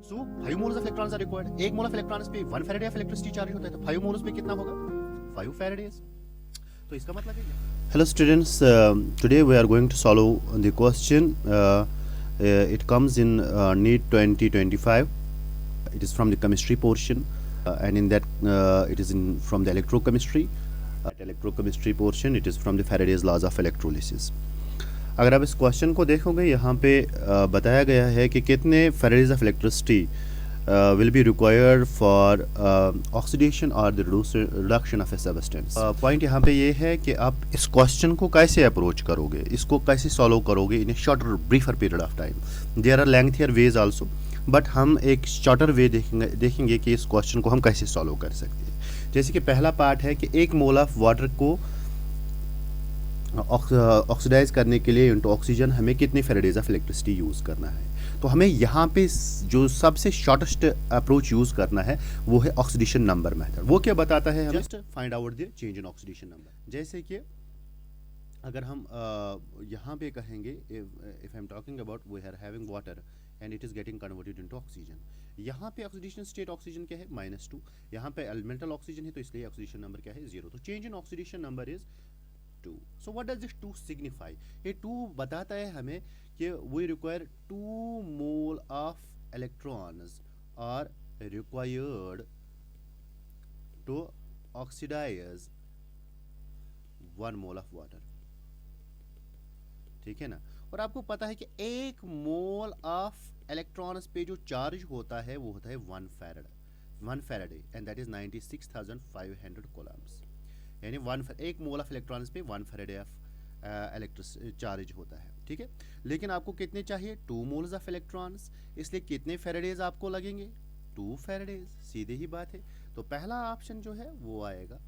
So 5 moles of electrons are required. 1 mole of electrons पे 1 Faraday of electricity charge होता है, तो 5 moles पे कितना होगा? 5 फैराडेज। तो इसका मतलब है Hello students, today we are going to solve the question. It comes in NEET 2025. It is from the chemistry portion, and in that it is from the electrochemistry. Electrochemistry portion, it is from the Faraday's laws of electrolysis. अगर आप इस question को देखोगे, यहाँ पे बताया गया है कि कितने Faraday's of electricity will be required for oxidation or the reduction of a substance. Point यहाँ पे ये है कि आप इस क्वेश्चन को कैसे अप्रोच करोगे, इसको कैसे सॉल्व करोगे in a shorter briefer period of time. There are lengthier ways also, but हम एक शॉर्टर वे देखेंगे कि इस क्वेश्चन को हम कैसे सॉल्व कर सकते हैं। जैसे कि पहला पार्ट है कि 1 मोल ऑफ वाटर को ऑक्सीडाइज करने के लिए इनटू ऑक्सीजन हमें कितने फैराडेज ऑफ इलेक्ट्रिसिटी यूज़ करना है। तो हमें यहाँ पे जो सबसे शॉर्टेस्ट अप्रोच यूज़ करना है वो है ऑक्सीडेशन नंबर मेथड। वो क्या बताता है, हमें just find out the change in oxidation number. जैसे कि अगर हम यहाँ पे कहेंगे, if I am talking about we are having water and it is getting converted into oxygen. यहाँ पे ऑक्सीडेशन स्टेट ऑक्सीजन क्या है? -2। यहाँ पे एलिमेंटल ऑक्सीजन है, तो इसलिए ऑक्सीडेशन नंबर क्या है? 0। तो change in oxidation number is 2। So what does this 2 signify? ये 2 बताता है हमें कि we require 2 mole of electrons are required to oxidise 1 mole of water. ठीक है ना। और आपको पता है कि 1 मोल ऑफ इलेक्ट्रॉन्स पे जो चार्ज होता है वो होता है 1 Faraday and that is 96,500 Coulomb's. यानी 1 मोल ऑफ इलेक्ट्रॉन्स पे 1 फैराडे ऑफ इलेक्ट्रिक चार्ज होता है। ठीक है, लेकिन आपको कितने चाहिए? 2 मोल्स ऑफ इलेक्ट्रॉन्स, इसलिए कितने फैराडेज आपको लगेंगे? 2 फैराडेज। सीधे ही बात है। तो पहला ऑप्शन जो है वो आएगा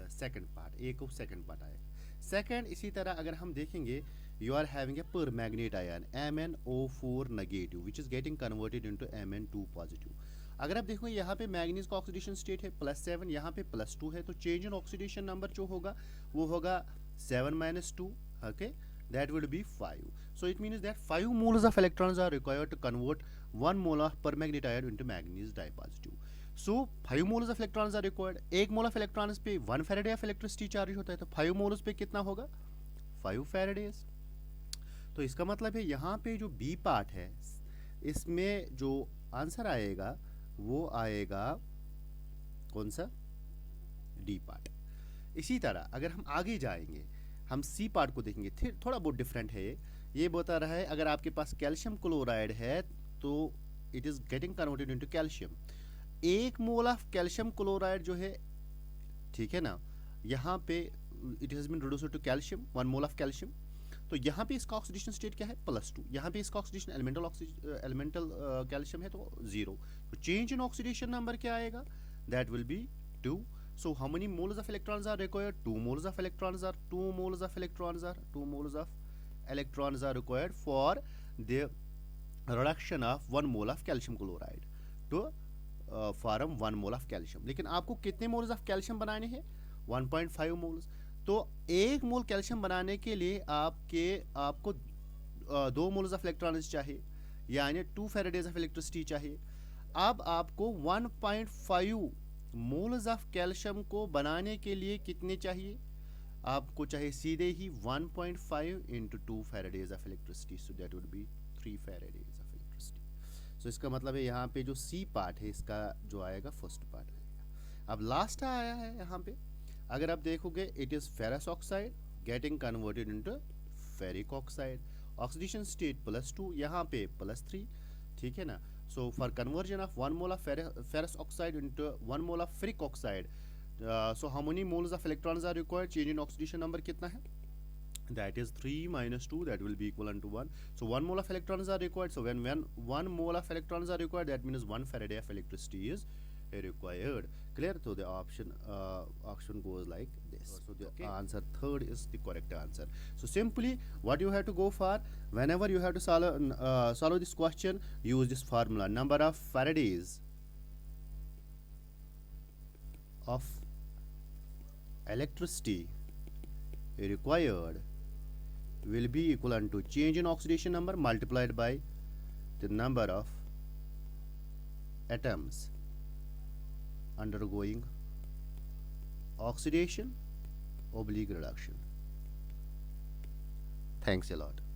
सेकंड पार्ट, एक और सेकंड पार्ट आएगा। सेकंड, इसी तरह अगर हम देखेंगे, यू आर हैविंग ए पर manganate ion MnO4 negative which is getting converted into Mn2 positive. अगर आप देखो यहाँ पे मैग्नीज का ऑक्सीडेशन स्टेट है +7, यहाँ पे +2 है, तो चेंज इन ऑक्सीडेशन नंबर जो होगा वो होगा 7 - 2, okay, that would be 5. So it means that 5 moles of electrons are required to convert 1 mole of permanganate ion into manganese dipositive. So 5 moles of electrons are required. 1 mole of electrons पे 1 Faraday of electricity charge होता है, तो 5 moles पे कितना होगा? 5 Faraday's. तो इसका मतलब है यहाँ पे जो बी पार्ट है इसमें जो आंसर आएगा वो आएगा कौन सा? D part. इसी तरह अगर हम आगे जाएंगे, हम सी पार्ट को देखेंगे, थोड़ा बहुत डिफरेंट है। ये बता रहा है अगर आपके पास कैल्शियम क्लोराइड है तो it is getting converted into calcium. 1 mole of calcium chloride जो है, ठीक है ना, यहाँ पे it has been reduced to calcium, 1 mole of calcium. तो यहाँ पे इसका ऑक्सीडेशन स्टेट क्या है? +2। यहाँ पे इसका ऑक्सीडेशन एलिमेंटल कैल्शियम है, तो 0। तो चेंज इन ऑक्सीडेशन नंबर क्या आएगा? That will be 2। So how many moles of electrons are required? 2 moles of electrons are required for the reduction of 1 mole of calcium chloride to form 1 mole of calcium. लेकिन आपको कितने moles of calcium बनाने हैं? 1.5 moles. तो 1 मोल calcium बनाने के लिए आपको 2 मोल्स ऑफ इलेक्ट्रॉन्स चाहिए, यानी 2 फैराडेज ऑफ इलेक्ट्रिसिटी चाहिए। अब आपको 1.5 मोल्स ऑफ कैल्शियम को बनाने के लिए कितने चाहिए? आपको चाहिए सीधे ही 1.5 × 2 faradays of electricity, so that would be 3 faradays of electricity. So इसका मतलब है यहाँ पे जो सी पार्ट है इसका जो आएगा फर्स्ट पार्ट आएगा। अब लास्ट आया है यहाँ पे, अगर आप देखोगे it is ferrous oxide getting converted into ferric oxide, oxidation state +2, यहाँ पे +3, ठीक है ना। So for conversion of 1 mole of ferrous oxide into 1 mole of ferric oxide, so how many moles of electrons are required? Change in oxidation number कितना है? That is 3 - 2, that will be equivalent to 1. So 1 mole of electrons are required. So when 1 mole of electrons are required, that means 1 Faraday of electricity is required. Clear? So the option goes like this. So the answer third is the correct answer. So simply what you have to go for, whenever you have to solve this question, use this formula. Number of Faradays of electricity required will be equivalent to change in oxidation number multiplied by the number of atoms undergoing oxidation oblique reduction. Thanks a lot.